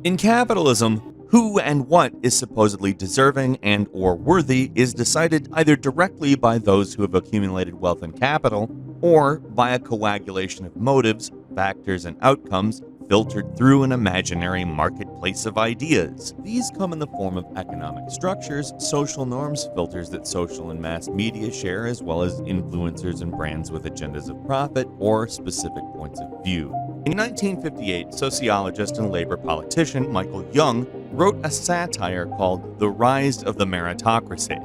In capitalism, who and what is supposedly deserving and or worthy is decided either directly by those who have accumulated wealth and capital, or by a coagulation of motives, factors, and outcomes filtered through an imaginary marketplace of ideas. These come in the form of economic structures, social norms, filters that social and mass media share, as well as influencers and brands with agendas of profit or specific points of view. In 1958, sociologist and labor politician Michael Young wrote a satire called The Rise of the Meritocracy.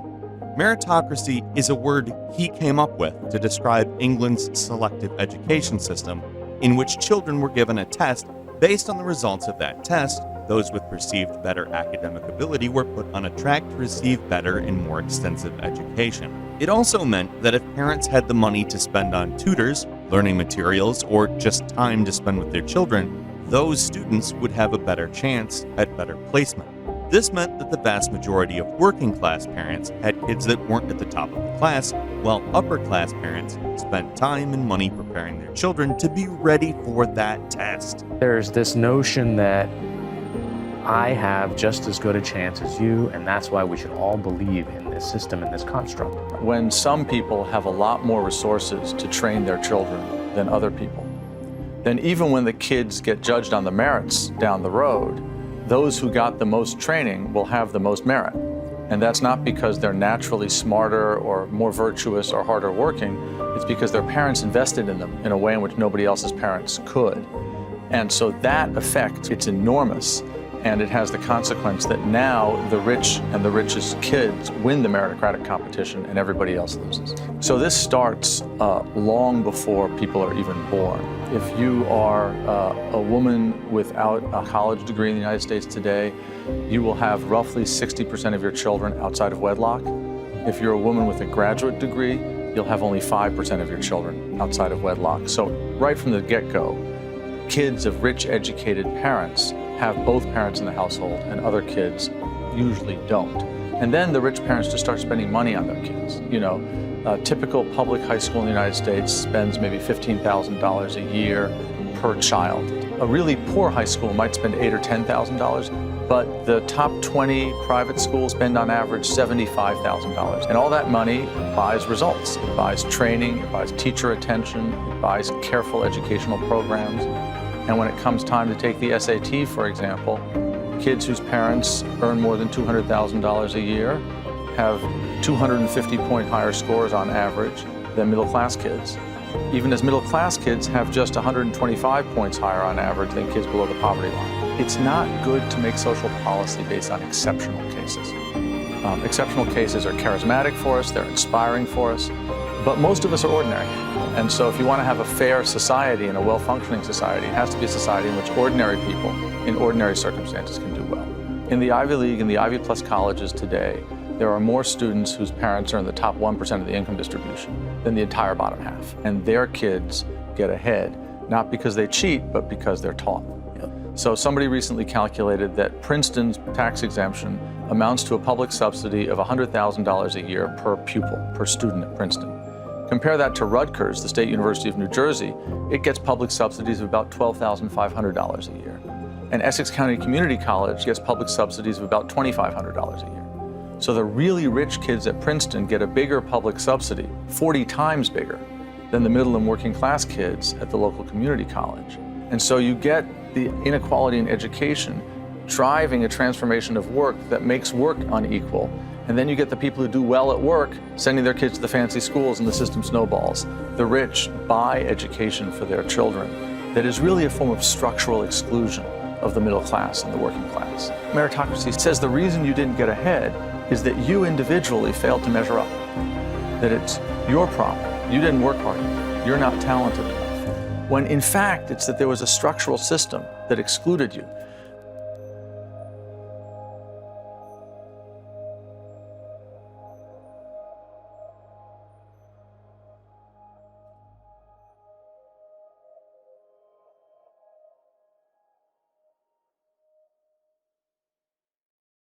Meritocracy is a word he came up with to describe England's selective education system, in which children were given a test. Based on the results of that test, those with perceived better academic ability were put on a track to receive better and more extensive education. It also meant that if parents had the money to spend on tutors, learning materials, or just time to spend with their children, those students would have a better chance at better placement. This meant that the vast majority of working-class parents had kids that weren't at the top of the class, while upper-class parents spent time and money preparing their children to be ready for that test. There's this notion that I have just as good a chance as you, and that's why we should all believe in this system and this construct. When some people have a lot more resources to train their children than other people, then even when the kids get judged on the merits down the road, those who got the most training will have the most merit. And that's not because they're naturally smarter or more virtuous or harder working. It's because their parents invested in them in a way in which nobody else's parents could. And so that effect, it's enormous. And it has the consequence that now the rich and the richest kids win the meritocratic competition and everybody else loses. So this starts long before people are even born. If you are a woman without a college degree in the United States today, you will have roughly 60% of your children outside of wedlock. If you're a woman with a graduate degree, you'll have only 5% of your children outside of wedlock. So right from the get-go, kids of rich, educated parents have both parents in the household, and other kids usually don't. And then the rich parents just start spending money on their kids. You know, a typical public high school in the United States spends maybe $15,000 a year per child. A really poor high school might spend $8,000 or $10,000, but the top 20 private schools spend on average $75,000. And all that money buys results. It buys training, it buys teacher attention, it buys careful educational programs. And when it comes time to take the SAT, for example, kids whose parents earn more than $200,000 a year have 250-point higher scores on average than middle-class kids, even as middle-class kids have just 125 points higher on average than kids below the poverty line. It's not good to make social policy based on exceptional cases. Exceptional cases are charismatic for us, they're inspiring for us, but most of us are ordinary. And so if you want to have a fair society and a well-functioning society, it has to be a society in which ordinary people in ordinary circumstances can do well. In the Ivy League and the Ivy Plus colleges today, there are more students whose parents are in the top 1% of the income distribution than the entire bottom half. And their kids get ahead, not because they cheat, but because they're taught. So somebody recently calculated that Princeton's tax exemption amounts to a public subsidy of $100,000 a year per pupil, per student at Princeton. Compare that to Rutgers, the State University of New Jersey, it gets public subsidies of about $12,500 a year. And Essex County Community College gets public subsidies of about $2,500 a year. So the really rich kids at Princeton get a bigger public subsidy, 40 times bigger, than the middle and working class kids at the local community college. And so you get the inequality in education driving a transformation of work that makes work unequal. And then you get the people who do well at work sending their kids to the fancy schools and the system snowballs. The rich buy education for their children that is really a form of structural exclusion of the middle class and the working class. Meritocracy says the reason you didn't get ahead is that you individually failed to measure up, that it's your problem. You didn't work hard enough. You're not talented enough. When in fact, it's that there was a structural system that excluded you.